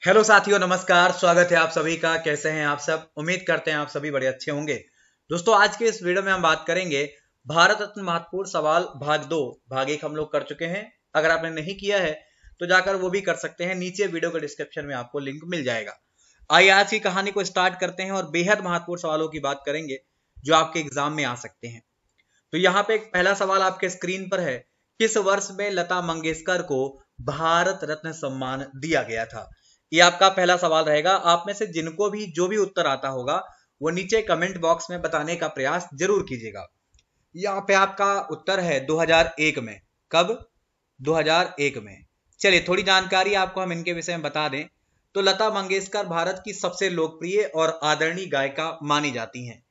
Hello साथियों, नमस्कार। स्वागत है आप सभी का। कैसे हैं आप सब? उम्मीद करते हैं आप सभी बड़े अच्छे होंगे। दोस्तों, आज के इस वीडियो में हम बात करेंगे भारत रत्न महत्वपूर्ण सवाल भाग 2। भाग 1 हम लोग कर चुके हैं। अगर आपने नहीं किया है तो जाकर वो भी कर सकते हैं। नीचे वीडियो के डिस्क्रिप्शन में आपको लिंक मिल जाएगा। आइए आज की कहानी को स्टार्ट करते हैं और बेहद महत्वपूर्ण सवालों की बात करेंगे जो आपके एग्जाम में आ सकते हैं। तो यहाँ पे एक पहला सवाल आपके स्क्रीन पर है। किस वर्ष में लता मंगेशकर को भारत रत्न सम्मान दिया गया था? ये आपका पहला सवाल रहेगा। आप में से जिनको भी जो भी उत्तर आता होगा वो नीचे कमेंट बॉक्स में बताने का प्रयास जरूर कीजिएगा। यहाँ पे आपका उत्तर है 2001 में। कब? 2001 में। चलिए थोड़ी जानकारी आपको हम इनके विषय में बता दें तो लता मंगेशकर भारत की सबसे लोकप्रिय और आदरणीय गायिका मानी जाती हैं।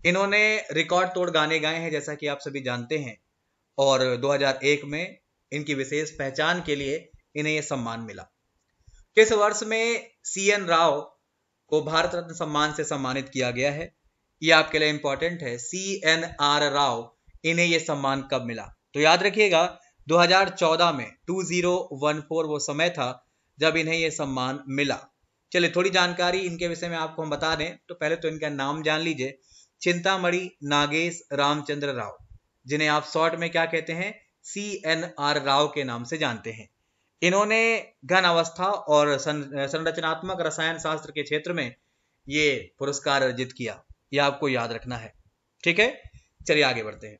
इन्होंने रिकॉर्ड तोड़ गाने गाए हैं जैसा कि आप सभी जानते हैं, और 2001 में इनकी विशेष पहचान के लिए इन्हें यह सम्मान मिला। किस वर्ष में CN राव को भारत रत्न सम्मान से सम्मानित किया गया है? ये आपके लिए इंपॉर्टेंट है। CNR राव, इन्हें यह सम्मान कब मिला? तो याद रखिएगा 2014 में 2014 वो समय था जब इन्हें यह सम्मान मिला। चलिए थोड़ी जानकारी इनके विषय में आपको हम बता दें तो पहले तो इनका नाम जान लीजिए। चिंतामणि नागेश रामचंद्र राव, जिन्हें आप शॉर्ट में क्या कहते हैं? CNR राव के नाम से जानते हैं। इन्होंने घन अवस्था और संरचनात्मक रसायन शास्त्र के क्षेत्र में ये पुरस्कार अर्जित किया। ये आपको याद रखना है, ठीक है। चलिए आगे बढ़ते हैं।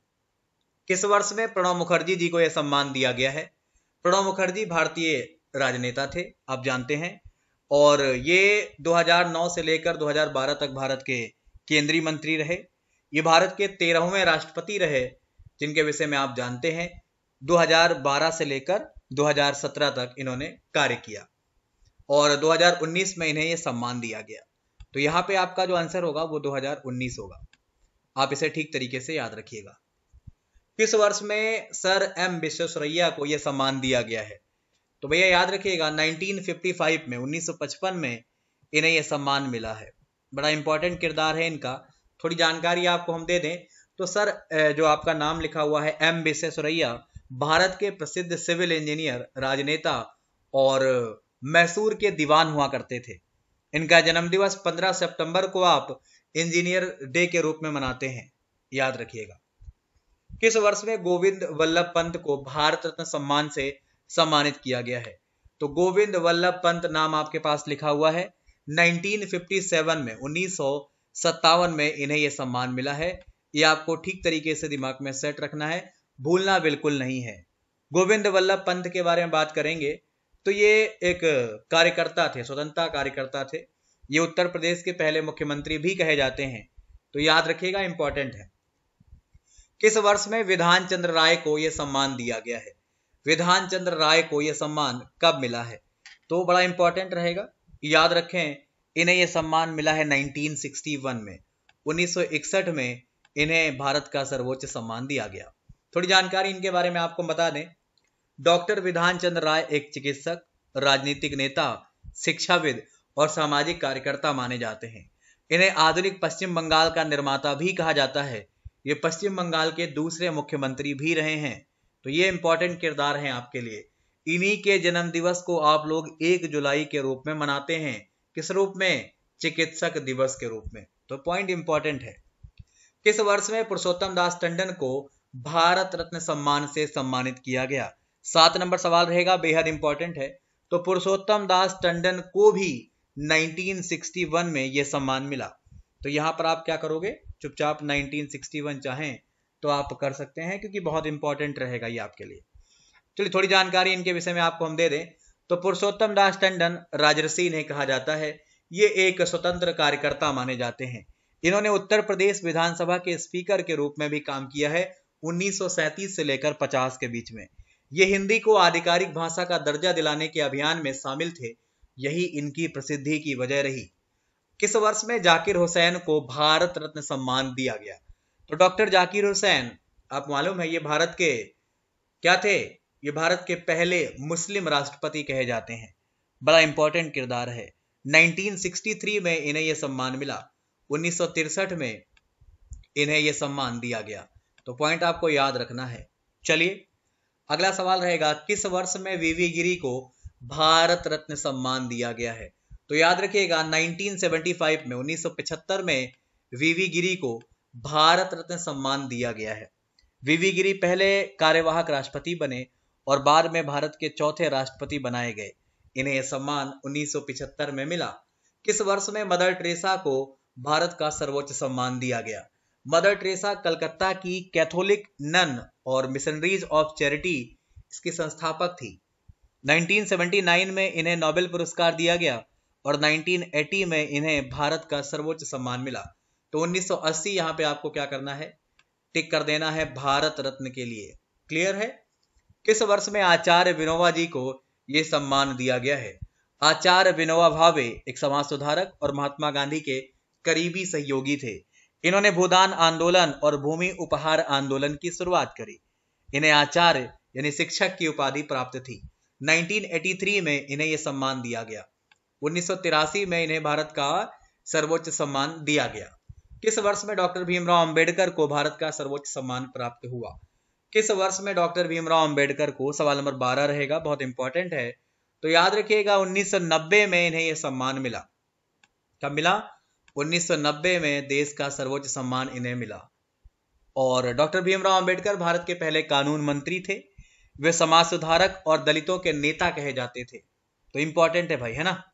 किस वर्ष में प्रणब मुखर्जी जी को यह सम्मान दिया गया है? प्रणब मुखर्जी भारतीय राजनेता थे, आप जानते हैं, और ये 2009 से लेकर 2012 तक भारत के केंद्रीय मंत्री रहे। ये भारत के 13वें राष्ट्रपति रहे, जिनके विषय में आप जानते हैं 2012 से लेकर 2017 तक इन्होंने कार्य किया, और 2019 में इन्हें यह सम्मान दिया गया। तो यहां पे आपका जो आंसर होगा वो 2019 होगा। आप इसे ठीक तरीके से याद रखिएगा। किस वर्ष में सर M विश्वेश्वरैया को यह सम्मान दिया गया है? तो भैया याद रखिएगा 1955 में, 1955 में इन्हें यह सम्मान मिला है। बड़ा इंपॉर्टेंट किरदार है इनका। थोड़ी जानकारी आपको हम दे दें तो सर जो आपका नाम लिखा हुआ है M विश्वेश्वरैया, भारत के प्रसिद्ध सिविल इंजीनियर, राजनेता और मैसूर के दीवान हुआ करते थे। इनका जन्मदिवस 15 सितंबर को आप इंजीनियर डे के रूप में मनाते हैं, याद रखिएगा। किस वर्ष में गोविंद वल्लभ पंत को भारत रत्न सम्मान से सम्मानित किया गया है? तो गोविंद वल्लभ पंत नाम आपके पास लिखा हुआ है। 1957 में, 1957 में इन्हें यह सम्मान मिला है। यह आपको ठीक तरीके से दिमाग में सेट रखना है, भूलना बिल्कुल नहीं है। गोविंद वल्लभ पंत के बारे में बात करेंगे तो ये एक कार्यकर्ता थे, स्वतंत्रता कार्यकर्ता थे। ये उत्तर प्रदेश के पहले मुख्यमंत्री भी कहे जाते हैं, तो याद रखिएगा, इंपॉर्टेंट है। किस वर्ष में विधान चंद्र राय को यह सम्मान दिया गया है? विधान चंद्र राय को यह सम्मान कब मिला है? तो बड़ा इंपॉर्टेंट रहेगा, याद रखें। इन्हें यह सम्मान मिला है 1961 में। 1961 में इन्हें भारत का सर्वोच्च सम्मान दिया गया। थोड़ी जानकारी इनके बारे में आपको बता दें। डॉक्टर विधान चंद्र राय एक चिकित्सक, राजनीतिक नेता, शिक्षाविद और सामाजिक कार्यकर्ता माने जाते हैं। इन्हें आधुनिक पश्चिम बंगाल का निर्माता भी कहा जाता है। ये पश्चिम बंगाल के दूसरे मुख्यमंत्री भी रहे हैं। तो ये इंपॉर्टेंट किरदार हैं आपके लिए। इन्हीं के जन्म दिवस को आप लोग 1 जुलाई के रूप में मनाते हैं। किस रूप में? चिकित्सक दिवस के रूप में। तो पॉइंट इंपॉर्टेंट है। किस वर्ष में पुरुषोत्तम दास टंडन को भारत रत्न सम्मान से सम्मानित किया गया? 7 नंबर सवाल रहेगा, बेहद इंपॉर्टेंट है। तो पुरुषोत्तम दास टंडन को भी 1961 में यह सम्मान मिला। तो यहां पर आप क्या करोगे? चुपचाप 1961 चाहें तो आप कर सकते हैं, क्योंकि बहुत इंपॉर्टेंट रहेगा ये आपके लिए। चलिए थोड़ी जानकारी इनके विषय में आपको हम दे दें। तो पुरुषोत्तम दास टंडन राजर्षि इन्हें कहा जाता है। ये एक स्वतंत्र कार्यकर्ता माने जाते हैं। इन्होंने उत्तर प्रदेश विधानसभा के स्पीकर के रूप में भी काम किया है 1937 से लेकर 50 के बीच में। ये हिंदी को आधिकारिक भाषा का दर्जा दिलाने के अभियान में शामिल थे। यही इनकी प्रसिद्धि की वजह रही। किस वर्ष में जाकिर हुसैन को भारत रत्न सम्मान दिया गया? तो डॉक्टर जाकिर हुसैन, आप मालूम है, ये भारत के क्या थे? ये भारत के पहले मुस्लिम राष्ट्रपति कहे जाते हैं। बड़ा इंपॉर्टेंट किरदार है। 1963 में इन्हें यह सम्मान मिला। 1963 में इन्हें यह सम्मान दिया गया। तो पॉइंट आपको याद रखना है। चलिए अगला सवाल रहेगा, किस वर्ष में वीवी गिरी को भारत रत्न सम्मान दिया गया है। तो याद रखिएगा 1975 में 1975 में वीवी गिरी को भारत रत्न सम्मान दिया गया है। वीवी गिरी पहले कार्यवाहक राष्ट्रपति बने और बाद में भारत के चौथे राष्ट्रपति बनाए गए। इन्हें यह सम्मान 1975 में मिला। किस वर्ष में मदर टेरेसा को भारत का सर्वोच्च सम्मान दिया गया? मदर टेरेसा कलकत्ता की कैथोलिक नन और मिशनरीज ऑफ चैरिटी इसकी संस्थापक थी। 1979 में इन्हें नोबेल पुरस्कार दिया गया और 1980 में इन्हें भारत का सर्वोच्च सम्मान मिला। तो 1980 यहां पे आपको क्या करना है, टिक कर देना है भारत रत्न के लिए। क्लियर है? किस वर्ष में आचार्य विनोबा जी को यह सम्मान दिया गया है? आचार्य विनोबा भावे एक समाज सुधारक और महात्मा गांधी के करीबी सहयोगी थे। इन्होंने भूदान आंदोलन और भूमि उपहार आंदोलन की शुरुआत करी। इन्हें आचार्य यानी शिक्षक की उपाधि प्राप्त थी। 1983 में इन्हें यह सम्मान दिया गया। 1983 में इन्हें भारत का सर्वोच्च सम्मान दिया गया। किस वर्ष में डॉक्टर भीमराव अंबेडकर को भारत का सर्वोच्च सम्मान प्राप्त हुआ? किस वर्ष में डॉक्टर भीमराव अंबेडकर को, सवाल नंबर 12 रहेगा, बहुत इंपॉर्टेंट है। तो याद रखिएगा 1990 में इन्हें यह सम्मान मिला। कब मिला? 1990 में देश का सर्वोच्च सम्मान इन्हें मिला। और डॉक्टर भीमराव अंबेडकर भारत के पहले कानून मंत्री थे। वे समाज सुधारक और दलितों के नेता कहे जाते थे। तो इंपॉर्टेंट है भाई, है ना।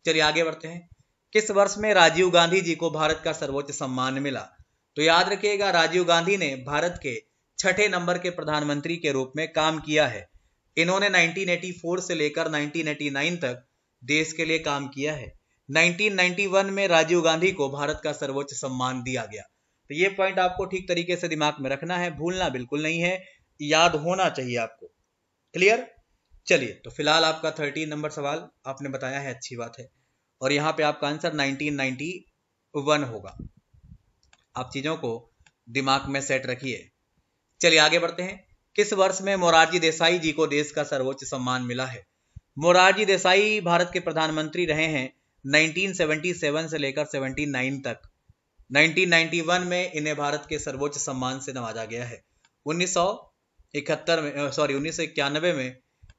चलिए आगे बढ़ते हैं। किस वर्ष में राजीव गांधी जी को भारत का सर्वोच्च सम्मान मिला? तो याद रखिएगा राजीव गांधी ने भारत के छठे नंबर के प्रधानमंत्री के रूप में काम किया है। इन्होंने 1984 से लेकर 1989 तक देश के लिए काम किया है। 1991 में राजीव गांधी को भारत का सर्वोच्च सम्मान दिया गया। तो ये पॉइंट आपको ठीक तरीके से दिमाग में रखना है, भूलना बिल्कुल नहीं है, याद होना चाहिए आपको। क्लियर? चलिए, तो फिलहाल आपका 13 नंबर सवाल आपने बताया है, अच्छी बात है। और यहां पे आपका आंसर 1991 होगा। आप चीजों को दिमाग में सेट रखिए। चलिए आगे बढ़ते हैं। किस वर्ष में मोरारजी देसाई जी को देश का सर्वोच्च सम्मान मिला है? मोरारजी देसाई भारत के प्रधानमंत्री रहे हैं 1977 से लेकर 79 तक। 1991 में इन्हें भारत के सर्वोच्च सम्मान से नवाजा गया है। 1991 में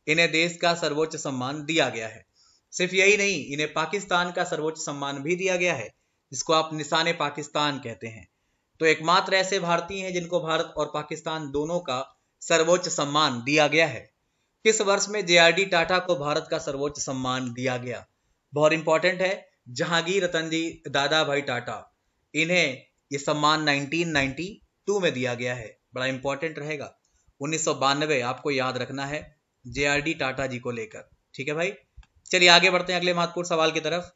इन्हें देश का सर्वोच्च सम्मान दिया गया है। सिर्फ यही नहीं, इन्हें पाकिस्तान का सर्वोच्च सम्मान भी दिया गया है, जिसको आप निशाने पाकिस्तान कहते हैं। तो एकमात्र ऐसे भारतीय हैं जिनको भारत और पाकिस्तान दोनों का सर्वोच्च सम्मान दिया गया है। किस वर्ष में JRD टाटा को भारत का सर्वोच्च सम्मान दिया गया? बहुत इंपॉर्टेंट है। जहांगीर रतन जी दादा भाई टाटा, इन्हें यह सम्मान 1992 में दिया गया है। बड़ा इंपॉर्टेंट रहेगा। 1992 आपको याद रखना है JRD टाटा जी को लेकर। ठीक है भाई। चलिए आगे बढ़ते हैं अगले महत्वपूर्ण सवाल की तरफ।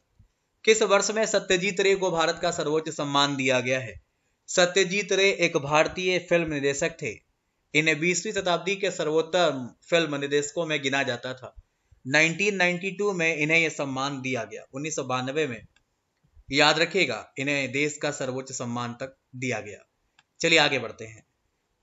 किस वर्ष में सत्यजीत रे को भारत का सर्वोच्च सम्मान दिया गया है? सत्यजीत रे एक भारतीय फिल्म निर्देशक थे। इन्हें 20वीं शताब्दी के सर्वोत्तम फिल्म निर्देशकों में गिना जाता था। 1992 में इन्हें यह सम्मान दिया गया। 1992 में, याद रखिएगा, इन्हें देश का सर्वोच्च सम्मान तक दिया गया। चलिए आगे बढ़ते हैं।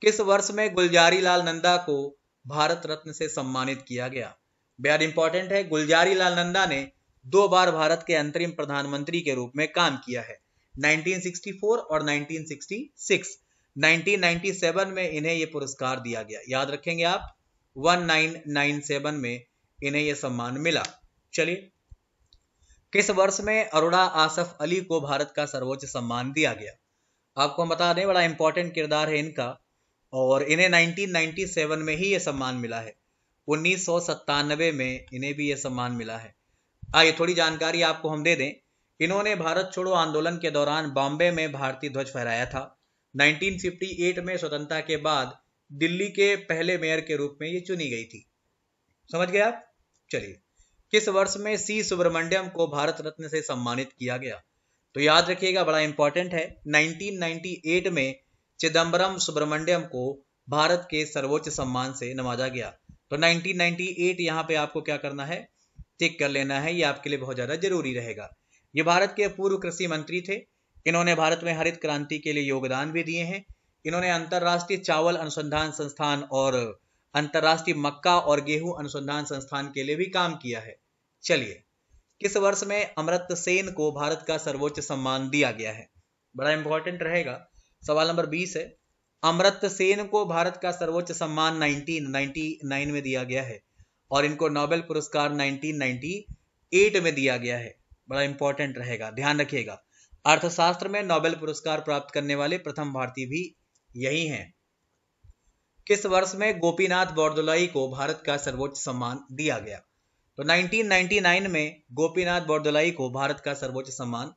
किस वर्ष में गुलजारी लाल नंदा को भारत रत्न से सम्मानित किया गया? बेहद इंपॉर्टेंट है। गुलजारी लाल नंदा ने 2 बार भारत के अंतरिम प्रधानमंत्री के रूप में काम किया है, 1964 और 1966। 1997 में इन्हें यह पुरस्कार दिया गया। याद रखेंगे आप, 1997 में इन्हें यह सम्मान मिला। चलिए, किस वर्ष में अरोड़ा आसफ अली को भारत का सर्वोच्च सम्मान दिया गया? आपको हम बता दें, बड़ा इंपॉर्टेंट किरदार है इनका, और इन्हें 1997 में ही यह सम्मान मिला है। 1997 में इन्हें भी यह सम्मान मिला है। आइए थोड़ी जानकारी आपको हम दे दें। इन्होंने भारत छोड़ो आंदोलन के दौरान बॉम्बे में भारतीय ध्वज फहराया था। 1958 में स्वतंत्रता के बाद दिल्ली के पहले मेयर के रूप में ये चुनी गई थी। समझ गए आप? चलिए, किस वर्ष में सी सुब्रमण्यम को भारत रत्न से सम्मानित किया गया? तो याद रखिएगा, बड़ा इंपॉर्टेंट है। 1998 में चिदम्बरम सुब्रमण्यम को भारत के सर्वोच्च सम्मान से नवाजा गया। तो 1998 यहां पे आपको क्या करना है, टिक कर लेना है। ये आपके लिए बहुत ज्यादा जरूरी रहेगा। ये भारत के पूर्व कृषि मंत्री थे। इन्होंने भारत में हरित क्रांति के लिए योगदान भी दिए हैं। इन्होंने अंतरराष्ट्रीय चावल अनुसंधान संस्थान और अंतरराष्ट्रीय मक्का और गेहूं अनुसंधान संस्थान के लिए भी काम किया है। चलिए, किस वर्ष में अमर्त्य सेन को भारत का सर्वोच्च सम्मान दिया गया है? बड़ा इंपॉर्टेंट रहेगा। सवाल नंबर 20 है। अमर्त्य सेन को भारत का सर्वोच्च सम्मान 1999 में दिया गया है। और इनको नोबेल पुरस्कार 1998 में दिया गया है। बड़ा इंपॉर्टेंट रहेगा, ध्यान रखिएगा। अर्थशास्त्र में नोबेल पुरस्कार प्राप्त करने वाले प्रथम भारतीय भी यही हैं। किस वर्ष में गोपीनाथ बोरदोलाई को भारत का सर्वोच्च सम्मान दिया गया? तो 1999 में गोपीनाथ बोरदोलाई को भारत का सर्वोच्च सम्मान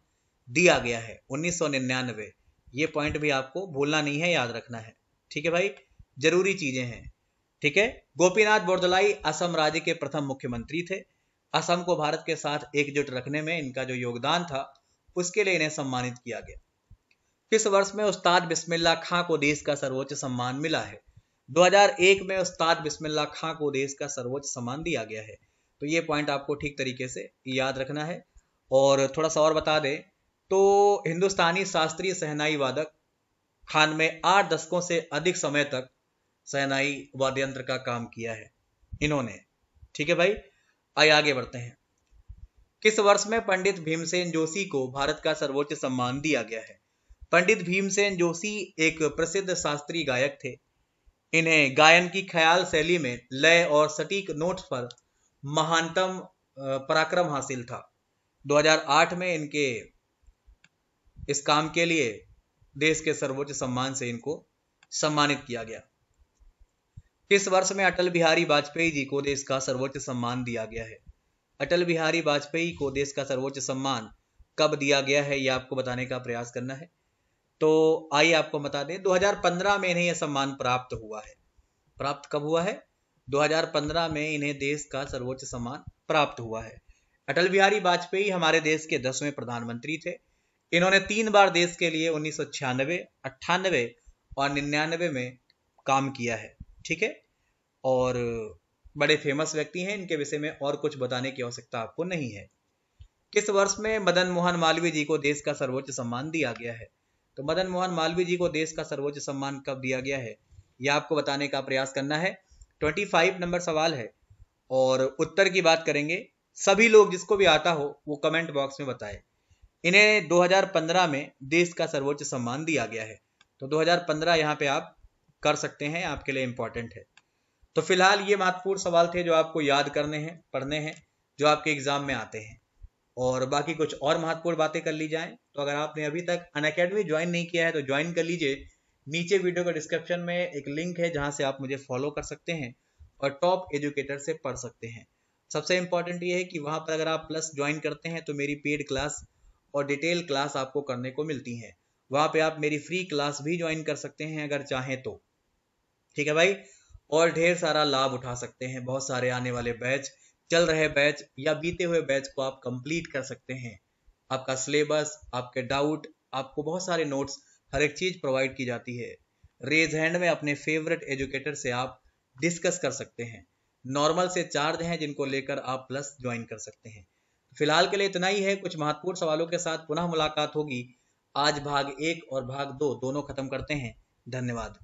दिया गया है, 1999। ये पॉइंट भी आपको भूलना नहीं है, याद रखना है। ठीक है भाई, जरूरी चीजें हैं। ठीक है, गोपीनाथ बोरदोलाई असम राज्य के प्रथम मुख्यमंत्री थे। असम को भारत के साथ एकजुट रखने में इनका जो योगदान था उसके लिए इन्हें सम्मानित किया गया। किस वर्ष में उस्ताद बिस्मिल्लाह खां को देश का सर्वोच्च सम्मान मिला है? 2001 में उस्ताद बिस्मिल्लाह खां को देश का सर्वोच्च सम्मान दिया गया है। तो ये पॉइंट आपको ठीक तरीके से याद रखना है। और थोड़ा सा और बता दें तो हिंदुस्तानी शास्त्रीय शहनाई वादक खान में 8 दशकों से अधिक समय तक शहनाई वाद्य यंत्र का काम किया है इन्होंने। ठीक है भाई, आइए आगे बढ़ते हैं। किस वर्ष में पंडित भीमसेन जोशी को भारत का सर्वोच्च सम्मान दिया गया है? पंडित भीमसेन जोशी एक प्रसिद्ध शास्त्रीय गायक थे। इन्हें गायन की ख्याल शैली में लय और सटीक नोट्स पर महानतम पराक्रम हासिल था। 2008 में इनके इस काम के लिए देश के सर्वोच्च सम्मान से इनको सम्मानित किया गया। किस वर्ष में अटल बिहारी वाजपेयी जी को देश का सर्वोच्च सम्मान दिया गया है? अटल बिहारी वाजपेयी को देश का सर्वोच्च सम्मान कब दिया गया है, यह आपको बताने का प्रयास करना है। तो आइए आपको बता दें, 2015 में इन्हें यह सम्मान प्राप्त हुआ है। प्राप्त कब हुआ है? 2015 में इन्हें देश का सर्वोच्च सम्मान प्राप्त हुआ है। अटल बिहारी वाजपेयी हमारे देश के 10वें प्रधानमंत्री थे। इन्होंने 3 बार देश के लिए 1996, 98 और 99 में काम किया है। ठीक है, और बड़े फेमस व्यक्ति हैं, इनके विषय में और कुछ बताने की आवश्यकता आपको नहीं है। किस वर्ष में मदन मोहन मालवीय जी को देश का सर्वोच्च सम्मान दिया गया है? तो मदन मोहन मालवीय जी को देश का सर्वोच्च सम्मान कब दिया गया है, यह आपको बताने का प्रयास करना है। 25 नंबर सवाल है और उत्तर की बात करेंगे। सभी लोग जिसको भी आता हो वो कमेंट बॉक्स में बताए। इन्हें 2015 में देश का सर्वोच्च सम्मान दिया गया है। तो 2015 यहाँ पे आप कर सकते हैं, आपके लिए इंपॉर्टेंट है। तो फिलहाल ये महत्वपूर्ण सवाल थे जो आपको याद करने हैं, पढ़ने हैं, जो आपके एग्जाम में आते हैं। और बाकी कुछ और महत्वपूर्ण बातें कर ली जाएं तो अगर आपने अभी तक अनअकैडमी ज्वाइन नहीं किया है तो ज्वाइन कर लीजिए। नीचे वीडियो का डिस्क्रिप्शन में एक लिंक है जहां से आप मुझे फॉलो कर सकते हैं और टॉप एजुकेटर से पढ़ सकते हैं। सबसे इंपॉर्टेंट ये है कि वहां पर अगर आप प्लस ज्वाइन करते हैं तो मेरी पेड क्लास और डिटेल क्लास आपको करने को मिलती है। वहां पे आप मेरी फ्री क्लास भी ज्वाइन कर सकते हैं अगर चाहें तो। ठीक है भाई, और ढेर सारा लाभ उठा सकते हैं। बहुत सारे आने वाले बैच, चल रहे बैच या बीते हुए बैच को आप कंप्लीट कर सकते हैं। आपका सिलेबस, आपके डाउट, आपको बहुत सारे नोट्स, हर एक चीज प्रोवाइड की जाती है। रेज हैंड में अपने फेवरेट एजुकेटर से आप डिस्कस कर सकते हैं। नॉर्मल से चार्ज हैं जिनको लेकर आप प्लस ज्वाइन कर सकते हैं। फिलहाल के लिए इतना ही है। कुछ महत्वपूर्ण सवालों के साथ पुनः मुलाकात होगी। आज भाग 1 और भाग 2 दोनों खत्म करते हैं। धन्यवाद।